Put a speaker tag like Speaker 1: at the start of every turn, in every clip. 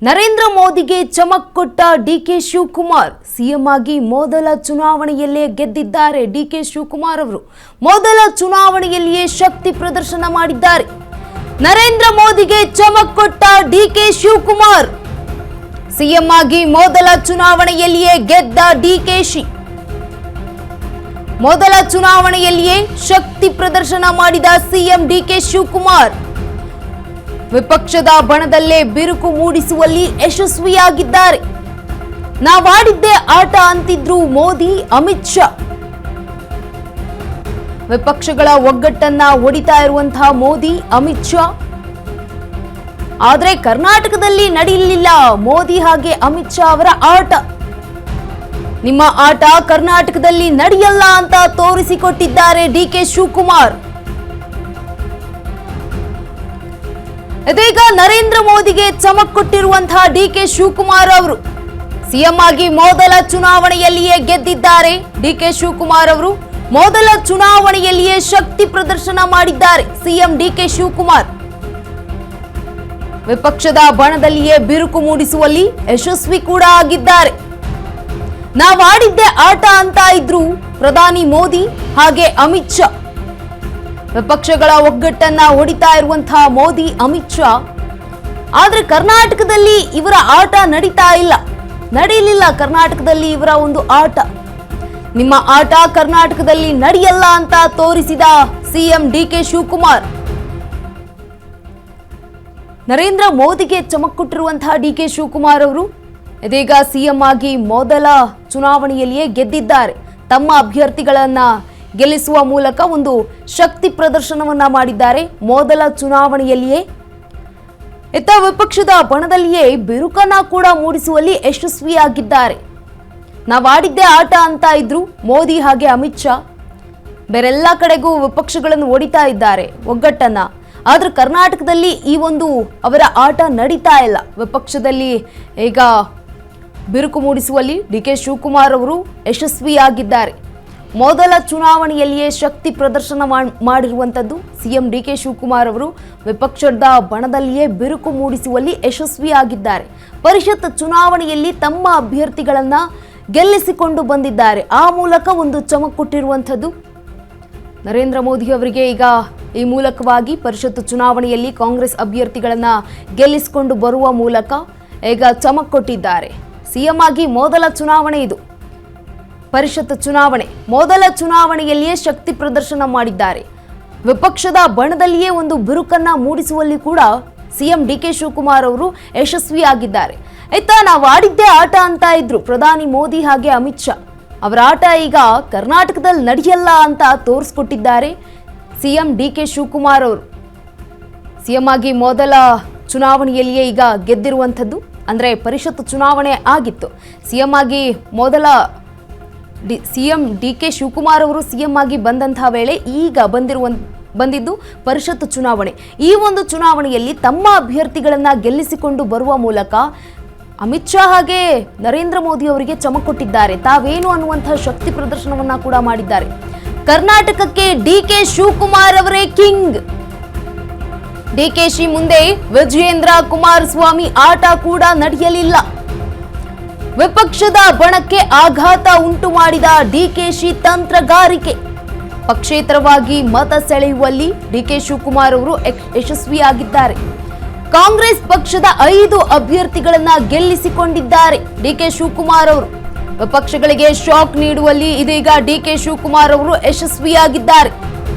Speaker 1: ನರೇಂದ್ರ ಮೋದಿಗೆ ಚಮಕ್ ಕೊಟ್ಟ DK Shivakumar CM ಆಗಿ ಮೊದಲ ಚುನಾವಣೆಯಲ್ಲೇ ಗೆದ್ದಿದ್ದಾರೆ. ಡಿಕೆ ಶಿವಕುಮಾರ್ ಅವರು ಮೊದಲ ಚುನಾವಣೆಯಲ್ಲಿಯೇ ಶಕ್ತಿ ಪ್ರದರ್ಶನ ಮಾಡಿದ್ದಾರೆ. ನರೇಂದ್ರ ಮೋದಿಗೆ ಚಮಕ್ ಕೊಟ್ಟ ಡಿಕೆ ಶಿವಕುಮಾರ್ ಸಿಎಂ ಆಗಿ ಮೊದಲ ಚುನಾವಣೆಯಲ್ಲಿಯೇ ಗೆದ್ದ ಡಿಕೆಶಿ ಮೊದಲ ಚುನಾವಣೆಯಲ್ಲಿಯೇ ಶಕ್ತಿ ಪ್ರದರ್ಶನ ಮಾಡಿದ ಸಿಎಂ ಡಿಕೆ ಶಿವಕುಮಾರ್ ವಿಪಕ್ಷದ ಬಣದಲ್ಲೇ ಬಿರುಕು ಮೂಡಿಸುವಲ್ಲಿ ಯಶಸ್ವಿಯಾಗಿದ್ದಾರೆ. ನಾವಾಡಿದ್ದೇ ಆಟ ಅಂತಿದ್ರು ಮೋದಿ, ಅಮಿತ್ ಶಾ. ವಿಪಕ್ಷಗಳ ಒಗ್ಗಟ್ಟನ್ನ ಒಡಿತಾ ಇರುವಂತಹ ಮೋದಿ, ಅಮಿತ್ ಶಾ. ಆದ್ರೆ ಕರ್ನಾಟಕದಲ್ಲಿ ನಡೆಯಲಿಲ್ಲ ಮೋದಿ ಹಾಗೆ ಅಮಿತ್ ಶಾ ಅವರ ಆಟ. ನಿಮ್ಮ ಆಟ ಕರ್ನಾಟಕದಲ್ಲಿ ನಡೆಯಲ್ಲ ಅಂತ ತೋರಿಸಿಕೊಟ್ಟಿದ್ದಾರೆ ಡಿಕೆ ಶಿವಕುಮಾರ್. ಇದೀಗ ನರೇಂದ್ರ ಮೋದಿಗೆ ಚಮಕ್ ಕೊಟ್ಟಿರುವಂತಹ ಡಿಕೆ ಶಿವಕುಮಾರ್ ಅವರು ಸಿಎಂ ಆಗಿ ಮೊದಲ ಚುನಾವಣೆಯಲ್ಲಿಯೇ ಗೆದ್ದಿದ್ದಾರೆ. ಡಿಕೆ ಶಿವಕುಮಾರ್ ಅವರು ಮೊದಲ ಚುನಾವಣೆಯಲ್ಲಿಯೇ ಶಕ್ತಿ ಪ್ರದರ್ಶನ ಮಾಡಿದ್ದಾರೆ. ಸಿಎಂ ಡಿಕೆ ಶಿವಕುಮಾರ್ ವಿಪಕ್ಷದ ಬಣದಲ್ಲಿಯೇ ಬಿರುಕು ಮೂಡಿಸುವಲ್ಲಿ ಯಶಸ್ವಿ ಕೂಡ ಆಗಿದ್ದಾರೆ. ನಾವಾಡಿದ್ದೇ ಆಟ ಅಂತ ಇದ್ರು ಪ್ರಧಾನಿ ಮೋದಿ ಹಾಗೆ ಅಮಿತ್ ಶಾ. ವಿಪಕ್ಷಗಳ ಒಗ್ಗಟ್ಟನ್ನ ಹೊಡಿತಾ ಇರುವಂತಹ ಮೋದಿ, ಅಮಿತ್ ಶಾ. ಆದ್ರೆ ಕರ್ನಾಟಕದಲ್ಲಿ ಇವರ ಆಟ ನಡೆಯಲಿಲ್ಲ ಕರ್ನಾಟಕದಲ್ಲಿ ಇವರ ಒಂದು ಆಟ. ನಿಮ್ಮ ಆಟ ಕರ್ನಾಟಕದಲ್ಲಿ ನಡೆಯಲ್ಲ ಅಂತ ತೋರಿಸಿದ ಸಿಎಂ ಡಿಕೆ ಶಿವಕುಮಾರ್. ನರೇಂದ್ರ ಮೋದಿಗೆ ಚಮಕ್ ಕೊಟ್ಟಿರುವಂತಹ ಡಿಕೆ ಶಿವಕುಮಾರ್ ಅವರು ಇದೀಗ ಸಿಎಂ ಆಗಿ ಮೊದಲ ಚುನಾವಣೆಯಲ್ಲಿಯೇ ಗೆದ್ದಿದ್ದಾರೆ. ತಮ್ಮ ಅಭ್ಯರ್ಥಿಗಳನ್ನ ಗೆಲ್ಲಿಸುವ ಮೂಲಕ ಒಂದು ಶಕ್ತಿ ಪ್ರದರ್ಶನವನ್ನ ಮಾಡಿದ್ದಾರೆ ಮೊದಲ ಚುನಾವಣೆಯಲ್ಲಿಯೇ. ಇತ್ತ ವಿಪಕ್ಷದ ಬಣದಲ್ಲಿಯೇ ಬಿರುಕನ್ನ ಕೂಡ ಮೂಡಿಸುವಲ್ಲಿ ಯಶಸ್ವಿಯಾಗಿದ್ದಾರೆ. ನಾವಾಡಿದ್ದೇ ಆಟ ಅಂತ ಇದ್ರು ಮೋದಿ ಹಾಗೆ ಅಮಿತ್ ಶಾ. ಬೇರೆಲ್ಲ ಕಡೆಗೂ ವಿಪಕ್ಷಗಳನ್ನು ಒಡಿತಾ ಇದ್ದಾರೆ ಒಗ್ಗಟ್ಟನ್ನ. ಆದ್ರೆ ಕರ್ನಾಟಕದಲ್ಲಿ ಈ ಒಂದು ಅವರ ಆಟ ನಡೀತಾ ಇಲ್ಲ. ವಿಪಕ್ಷದಲ್ಲಿ ಈಗ ಬಿರುಕು ಮೂಡಿಸುವಲ್ಲಿ ಡಿಕೆ ಶಿವಕುಮಾರ್ ಅವರು ಯಶಸ್ವಿಯಾಗಿದ್ದಾರೆ. ಮೊದಲ ಚುನಾವಣೆಯಲ್ಲಿಯೇ ಶಕ್ತಿ ಪ್ರದರ್ಶನ ಮಾಡಿರುವಂಥದ್ದು ಸಿಎಂ ಡಿಕೆ ಶಿವಕುಮಾರ್ ಅವರು ವಿಪಕ್ಷದ ಬಣದಲ್ಲಿಯೇ ಬಿರುಕು ಮೂಡಿಸುವಲ್ಲಿ ಯಶಸ್ವಿಯಾಗಿದ್ದಾರೆ. ಪರಿಷತ್ ಚುನಾವಣೆಯಲ್ಲಿ ತಮ್ಮ ಅಭ್ಯರ್ಥಿಗಳನ್ನ ಗೆಲ್ಲಿಸಿಕೊಂಡು ಬಂದಿದ್ದಾರೆ. ಆ ಮೂಲಕ ಒಂದು ಚಮಕ್ ಕೊಟ್ಟಿರುವಂಥದ್ದು ನರೇಂದ್ರ ಮೋದಿ ಅವರಿಗೆ. ಈಗ ಈ ಮೂಲಕವಾಗಿ ಪರಿಷತ್ ಚುನಾವಣೆಯಲ್ಲಿ ಕಾಂಗ್ರೆಸ್ ಅಭ್ಯರ್ಥಿಗಳನ್ನ ಗೆಲ್ಲಿಸಿಕೊಂಡು ಬರುವ ಮೂಲಕ ಈಗ ಚಮಕ್ ಕೊಟ್ಟಿದ್ದಾರೆ. ಸಿಎಂ ಆಗಿ ಮೊದಲ ಚುನಾವಣೆ ಇದು, ಪರಿಷತ್ ಚುನಾವಣೆ. ಮೊದಲ ಚುನಾವಣೆಯಲ್ಲಿಯೇ ಶಕ್ತಿ ಪ್ರದರ್ಶನ ಮಾಡಿದ್ದಾರೆ. ವಿಪಕ್ಷದ ಬಣದಲ್ಲಿಯೇ ಒಂದು ಬಿರುಕನ್ನ ಮೂಡಿಸುವಲ್ಲಿ ಕೂಡ ಸಿಎಂ ಡಿಕೆ ಶಿವಕುಮಾರ್ ಅವರು ಯಶಸ್ವಿಯಾಗಿದ್ದಾರೆ. ಆಯ್ತಾ, ನಾವು ಆಡಿದ್ದೇ ಆಟ ಅಂತ ಇದ್ರು ಪ್ರಧಾನಿ ಮೋದಿ ಹಾಗೆ ಅಮಿತ್ ಶಾ. ಅವರ ಆಟ ಈಗ ಕರ್ನಾಟಕದಲ್ಲಿ ನಡೆಯಲ್ಲ ಅಂತ ತೋರಿಸ್ಕೊಟ್ಟಿದ್ದಾರೆ ಸಿಎಂ ಡಿಕೆ ಶಿವಕುಮಾರ್ ಅವರು. ಸಿಎಂ ಆಗಿ ಮೊದಲ ಚುನಾವಣೆಯಲ್ಲಿಯೇ ಈಗ ಗೆದ್ದಿರುವಂಥದ್ದು. ಅಂದ್ರೆ ಪರಿಷತ್ ಚುನಾವಣೆ ಆಗಿತ್ತು. ಸಿಎಂ ಆಗಿ ಮೊದಲ ಸಿಎಂ ಡಿಕೆ ಶಿವಕುಮಾರ್ ಅವರು ಸಿಎಂ ಆಗಿ ಬಂದಂತಹ ವೇಳೆ ಈಗ ಬಂದಿದ್ದು ಪರಿಷತ್ ಚುನಾವಣೆ. ಈ ಒಂದು ಚುನಾವಣೆಯಲ್ಲಿ ತಮ್ಮ ಅಭ್ಯರ್ಥಿಗಳನ್ನ ಗೆಲ್ಲಿಸಿಕೊಂಡು ಬರುವ ಮೂಲಕ ಅಮಿತ್ ಶಾ ಹಾಗೆ ನರೇಂದ್ರ ಮೋದಿ ಅವರಿಗೆ ಚಮಕ್ ಕೊಟ್ಟಿದ್ದಾರೆ. ತಾವೇನು ಅನ್ನುವಂತಹ ಶಕ್ತಿ ಪ್ರದರ್ಶನವನ್ನ ಕೂಡ ಮಾಡಿದ್ದಾರೆ. ಕರ್ನಾಟಕಕ್ಕೆ ಡಿಕೆ ಶಿವಕುಮಾರ್ ಅವರೇ ಕಿಂಗ್. ಡಿಕೆಶಿ ಮುಂದೆ ವಿಜಯೇಂದ್ರ ಕುಮಾರಸ್ವಾಮಿ ಆಟ ಕೂಡ ನಡೆಯಲಿಲ್ಲ. ವಿಪಕ್ಷದ ಬಣಕ್ಕೆ ಆಘಾತ ಉಂಟು ಮಾಡಿದ ಡಿಕೆಶಿ ತಂತ್ರಗಾರಿಕೆ. ಪಕ್ಷೇತರವಾಗಿ ಮತ ಸೆಳೆಯುವಲ್ಲಿ ಡಿಕೆ ಶಿವಕುಮಾರ್ ಅವರು ಯಶಸ್ವಿಯಾಗಿದ್ದಾರೆ. ಕಾಂಗ್ರೆಸ್ ಪಕ್ಷದ 5 ಅಭ್ಯರ್ಥಿಗಳನ್ನ ಗೆಲ್ಲಿಸಿಕೊಂಡಿದ್ದಾರೆ ಡಿಕೆ ಶಿವಕುಮಾರ್ ಅವರು. ವಿಪಕ್ಷಗಳಿಗೆ ಶಾಕ್ ನೀಡುವಲ್ಲಿ ಇದೀಗ ಡಿಕೆ ಶಿವಕುಮಾರ್ ಅವರು ಯಶಸ್ವಿಯಾಗಿದ್ದಾರೆ.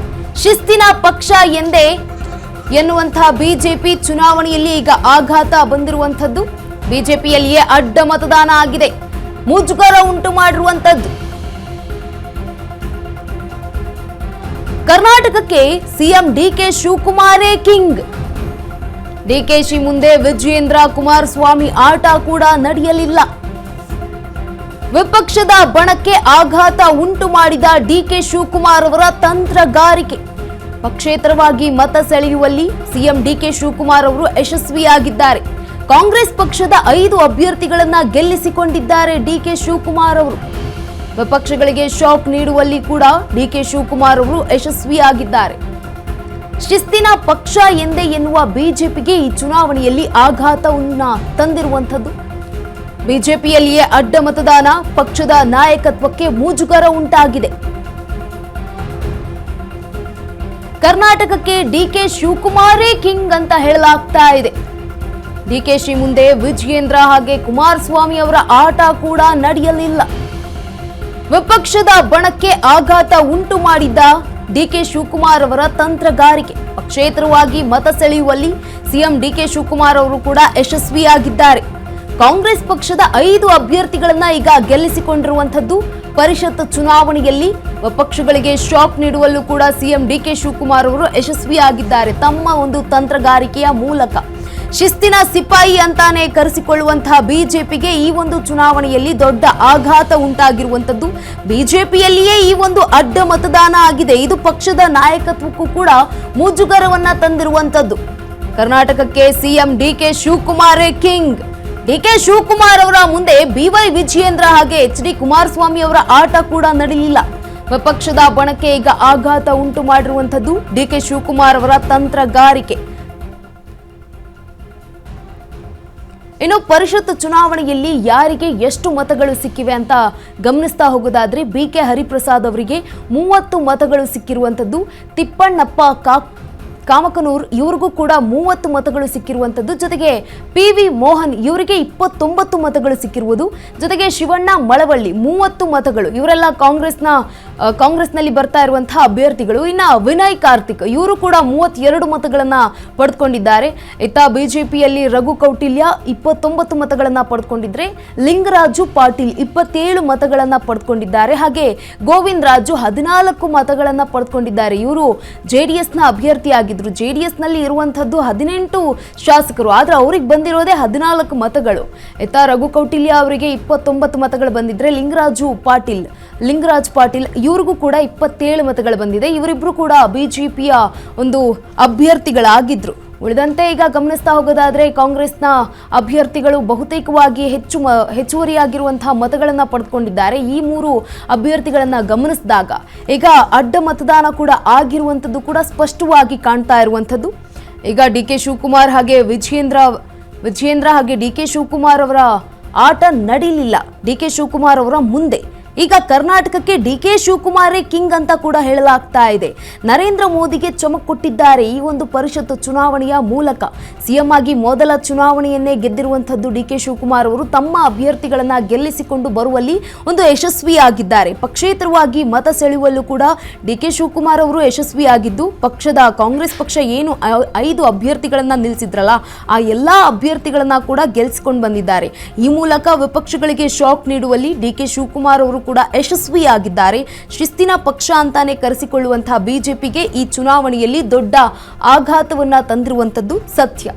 Speaker 1: ಶಿಸ್ತಿನ ಪಕ್ಷ ಎನ್ನುವಂತಹ ಬಿಜೆಪಿ ಚುನಾವಣೆಯಲ್ಲಿ ಈಗ ಆಘಾತ ಬಂದಿರುವಂತದ್ದು. ಬಿಜೆಪಿಯಲ್ಲಿಯೇ ಅಡ್ಡ ಮತದಾನ ಆಗಿದೆ, ಮುಜುಗರ ಉಂಟು ಮಾಡಿರುವಂತದ್ದು. ಕರ್ನಾಟಕಕ್ಕೆ ಸಿಎಂ ಡಿಕೆ ಶಿವಕುಮಾರೇ ಕಿಂಗ್. ಡಿಕೆಶಿ ಮುಂದೆ ವಿಜಯೇಂದ್ರ ಕುಮಾರಸ್ವಾಮಿ ಆಟ ಕೂಡ ನಡೆಯಲಿಲ್ಲ. ವಿಪಕ್ಷದ ಬಣಕ್ಕೆ ಆಘಾತ ಉಂಟು ಮಾಡಿದ ಡಿಕೆ ಶಿವಕುಮಾರ್ ಅವರ ತಂತ್ರಗಾರಿಕೆ. ಪಕ್ಷೇತರವಾಗಿ ಮತ ಸೆಳೆಯುವಲ್ಲಿ ಸಿಎಂ ಡಿಕೆ ಶಿವಕುಮಾರ್ ಅವರು ಯಶಸ್ವಿಯಾಗಿದ್ದಾರೆ. ಕಾಂಗ್ರೆಸ್ ಪಕ್ಷದ 5 ಅಭ್ಯರ್ಥಿಗಳನ್ನ ಗೆಲ್ಲಿಸಿಕೊಂಡಿದ್ದಾರೆ ಡಿಕೆ ಶಿವಕುಮಾರ್ ಅವರು. ವಿಪಕ್ಷಗಳಿಗೆ ಶಾಕ್ ನೀಡುವಲ್ಲಿ ಕೂಡ ಡಿಕೆ ಶಿವಕುಮಾರ್ ಅವರು ಯಶಸ್ವಿಯಾಗಿದ್ದಾರೆ. ಶಿಸ್ತಿನ ಪಕ್ಷ ಎಂದೇ ಎನ್ನುವ ಬಿಜೆಪಿಗೆ ಈ ಚುನಾವಣೆಯಲ್ಲಿ ಆಘಾತವನ್ನ ತಂದಿರುವಂಥದ್ದು. ಬಿಜೆಪಿಯಲ್ಲಿಯೇ ಅಡ್ಡ ಮತದಾನ, ಪಕ್ಷದ ನಾಯಕತ್ವಕ್ಕೆ ಮುಜುಗರ ಉಂಟಾಗಿದೆ. ಕರ್ನಾಟಕಕ್ಕೆ ಡಿಕೆ ಶಿವಕುಮಾರೇ ಕಿಂಗ್ ಅಂತ ಹೇಳಲಾಗ್ತಾ ಇದೆ. ಡಿಕೆಶಿ ಮುಂದೆ ವಿಜಯೇಂದ್ರ ಹಾಗೆ ಕುಮಾರಸ್ವಾಮಿ ಅವರ ಆಟ ಕೂಡ ನಡೆಯಲಿಲ್ಲ. ವಿಪಕ್ಷದ ಬಣಕ್ಕೆ ಆಘಾತ ಉಂಟು ಮಾಡಿದ್ದ ಡಿಕೆ ಶಿವಕುಮಾರ್ ಅವರ ತಂತ್ರಗಾರಿಕೆ. ಪಕ್ಷೇತರವಾಗಿ ಮತ ಸೆಳೆಯುವಲ್ಲಿ ಸಿಎಂ ಡಿಕೆ ಶಿವಕುಮಾರ್ ಅವರು ಕೂಡ ಯಶಸ್ವಿಯಾಗಿದ್ದಾರೆ. ಕಾಂಗ್ರೆಸ್ ಪಕ್ಷದ 5 ಅಭ್ಯರ್ಥಿಗಳನ್ನ ಈಗ ಗೆಲ್ಲಿಸಿಕೊಂಡಿರುವಂತದ್ದು. ಪರಿಷತ್ ಚುನಾವಣೆಯಲ್ಲಿ ವಿಪಕ್ಷಗಳಿಗೆ ಶಾಕ್ ನೀಡುವಲ್ಲೂ ಕೂಡ ಸಿಎಂ ಡಿಕೆ ಶಿವಕುಮಾರ್ ಅವರು ಯಶಸ್ವಿಯಾಗಿದ್ದಾರೆ. ತಮ್ಮ ಒಂದು ತಂತ್ರಗಾರಿಕೆಯ ಮೂಲಕ ಶಿಸ್ತಿನ ಸಿಪಾಯಿ ಅಂತಾನೆ ಕರೆಸಿಕೊಳ್ಳುವಂತಹ ಬಿಜೆಪಿಗೆ ಈ ಒಂದು ಚುನಾವಣೆಯಲ್ಲಿ ದೊಡ್ಡ ಆಘಾತ ಉಂಟಾಗಿರುವಂತದ್ದು. ಬಿಜೆಪಿಯಲ್ಲಿಯೇ ಈ ಒಂದು ಅಡ್ಡ ಮತದಾನ ಆಗಿದೆ. ಇದು ಪಕ್ಷದ ನಾಯಕತ್ವಕ್ಕೂ ಕೂಡ ಮುಜುಗರವನ್ನ ತಂದಿರುವಂತದ್ದು. ಕರ್ನಾಟಕಕ್ಕೆ ಸಿಎಂ ಡಿಕೆ ಶಿವಕುಮಾರೇ ಕಿಂಗ್. ಡಿಕೆ ಶಿವಕುಮಾರ್ ಅವರ ಮುಂದೆ ಬಿವೈ ವಿಜಯೇಂದ್ರ ಹಾಗೆ HD ಕುಮಾರಸ್ವಾಮಿ ಅವರ ಆಟ ಕೂಡ ನಡೆಯಲಿಲ್ಲ. ವಿಪಕ್ಷದ ಬಣಕ್ಕೆ ಈಗ ಆಘಾತ ಉಂಟು ಮಾಡಿರುವಂತದ್ದು ಡಿಕೆ ಶಿವಕುಮಾರ್ ಅವರ ತಂತ್ರಗಾರಿಕೆ. ಇನ್ನು ಪರಿಷತ್ ಚುನಾವಣೆಯಲ್ಲಿ ಯಾರಿಗೆ ಎಷ್ಟು ಮತಗಳು ಸಿಕ್ಕಿವೆ ಅಂತ ಗಮನಿಸ್ತಾ ಹೋಗೋದಾದ್ರೆ BK ಹರಿಪ್ರಸಾದ್ ಅವರಿಗೆ 30 ಮತಗಳು ಸಿಕ್ಕಿರುವಂತದ್ದು. ತಿಪ್ಪಣ್ಣಪ್ಪ ಕಾಮಕನೂರ್ ಇವರಿಗೂ ಕೂಡ 30 ಮತಗಳು ಸಿಕ್ಕಿರುವಂತದ್ದು. ಜೊತೆಗೆ PV ಮೋಹನ್ ಇವರಿಗೆ 29 ಮತಗಳು ಸಿಕ್ಕಿರುವುದು. ಜೊತೆಗೆ ಶಿವಣ್ಣ ಮಳವಳ್ಳಿ 30 ಮತಗಳು. ಇವರೆಲ್ಲ ಕಾಂಗ್ರೆಸ್ನಲ್ಲಿ ಬರ್ತಾ ಇರುವಂತಹ ಅಭ್ಯರ್ಥಿಗಳು. ಇನ್ನು ವಿನಯ್ ಕಾರ್ತಿಕ್ ಇವರು ಕೂಡ 32 ಮತಗಳನ್ನ ಪಡೆದುಕೊಂಡಿದ್ದಾರೆ. ಇತ್ತ ಬಿಜೆಪಿಯಲ್ಲಿ ರಘು ಕೌಟಿಲ್ಯ 29 ಮತಗಳನ್ನ ಪಡೆದುಕೊಂಡಿದ್ರೆ ಲಿಂಗರಾಜು ಪಾಟೀಲ್ 27 ಮತಗಳನ್ನ ಪಡೆದುಕೊಂಡಿದ್ದಾರೆ. ಹಾಗೆ ಗೋವಿಂದ ರಾಜು 14 ಮತಗಳನ್ನ ಪಡೆದುಕೊಂಡಿದ್ದಾರೆ. ಇವರು JDSನ ಅಭ್ಯರ್ಥಿಯಾಗಿದ್ದಾರೆ. JDS ನಲ್ಲಿ ಇರುವಂತದ್ದು 18 ಶಾಸಕರು, ಆದ್ರೆ ಅವ್ರಿಗೆ ಬಂದಿರೋದೇ 14 ಮತಗಳು. ಇತ್ತ ರಘು ಕೌಟಿಲ್ಯ ಅವರಿಗೆ 29 ಮತಗಳು ಬಂದಿದ್ರೆ ಲಿಂಗರಾಜ್ ಪಾಟೀಲ್ ಇವ್ರಿಗೂ ಕೂಡ 27 ಮತಗಳು ಬಂದಿದೆ. ಇವರಿಬ್ರು ಕೂಡ ಬಿಜೆಪಿಯ ಒಂದು ಅಭ್ಯರ್ಥಿಗಳಾಗಿದ್ರು. ಉಳಿದಂತೆ ಈಗ ಗಮನಿಸ್ತಾ ಹೋಗೋದಾದ್ರೆ ಕಾಂಗ್ರೆಸ್ನ ಅಭ್ಯರ್ಥಿಗಳು ಬಹುತೇಕವಾಗಿ ಹೆಚ್ಚುವರಿಯಾಗಿರುವಂತಹ ಮತಗಳನ್ನ ಪಡೆದುಕೊಂಡಿದ್ದಾರೆ. ಈ 3 ಅಭ್ಯರ್ಥಿಗಳನ್ನ ಗಮನಿಸಿದಾಗ ಈಗ ಅಡ್ಡ ಮತದಾನ ಕೂಡ ಆಗಿರುವಂತದ್ದು ಕೂಡ ಸ್ಪಷ್ಟವಾಗಿ ಕಾಣ್ತಾ ಇರುವಂತದ್ದು. ಈಗ ಡಿಕೆ ಶಿವಕುಮಾರ್ ಹಾಗೆ ವಿಜಯೇಂದ್ರ ಹಾಗೆ ಡಿಕೆ ಶಿವಕುಮಾರ್ ಅವರ ಆಟ ನಡೀಲಿಲ್ಲ. ಡಿಕೆ ಶಿವಕುಮಾರ್ ಅವರ ಮುಂದೆ ಈಗ ಕರ್ನಾಟಕಕ್ಕೆ ಡಿಕೆ ಶಿವಕುಮಾರೇ ಕಿಂಗ್ ಅಂತ ಕೂಡ ಹೇಳಲಾಗ್ತಾ ಇದೆ. ನರೇಂದ್ರ ಮೋದಿಗೆ ಚಮಕ್ ಕೊಟ್ಟಿದ್ದಾರೆ ಈ ಒಂದು ಪರಿಷತ್ ಚುನಾವಣೆಯ ಮೂಲಕ. ಸಿಎಂ ಆಗಿ ಮೊದಲ ಚುನಾವಣೆಯನ್ನೇ ಗೆದ್ದಿರುವಂತದ್ದು ಡಿಕೆ ಶಿವಕುಮಾರ್ ಅವರು ತಮ್ಮ ಅಭ್ಯರ್ಥಿಗಳನ್ನ ಗೆಲ್ಲಿಸಿಕೊಂಡು ಬರುವಲ್ಲಿ ಒಂದು ಯಶಸ್ವಿಯಾಗಿದ್ದಾರೆ. ಪಕ್ಷೇತರವಾಗಿ ಮತ ಸೆಳೆಯುವಲ್ಲೂ ಕೂಡ ಡಿಕೆ ಶಿವಕುಮಾರ್ ಅವರು ಯಶಸ್ವಿಯಾಗಿದ್ದು, ಕಾಂಗ್ರೆಸ್ ಪಕ್ಷ ಏನು 5 ಅಭ್ಯರ್ಥಿಗಳನ್ನ ನಿಲ್ಲಿಸಿದ್ರಲ್ಲ ಆ ಎಲ್ಲಾ ಅಭ್ಯರ್ಥಿಗಳನ್ನ ಕೂಡ ಗೆಲ್ಲಿಸಿಕೊಂಡು ಬಂದಿದ್ದಾರೆ. ಈ ಮೂಲಕ ವಿಪಕ್ಷಗಳಿಗೆ ಶಾಕ್ ನೀಡುವಲ್ಲಿ ಡಿಕೆ ಶಿವಕುಮಾರ್ ಅವರು ಕೂಡ ಯಶಸ್ವಿಯಾಗಿದ್ದಾರೆ. ಶಿಸ್ತಿನ ಪಕ್ಷ ಅಂತಾನೆ ಕರೆಸಿಕೊಳ್ಳುವಂತಹ ಬಿಜೆಪಿಗೆ ಈ ಚುನಾವಣೆಯಲ್ಲಿ ದೊಡ್ಡ ಆಘಾತವನ್ನ ತಂದಿರುವಂತದ್ದು ಸತ್ಯ.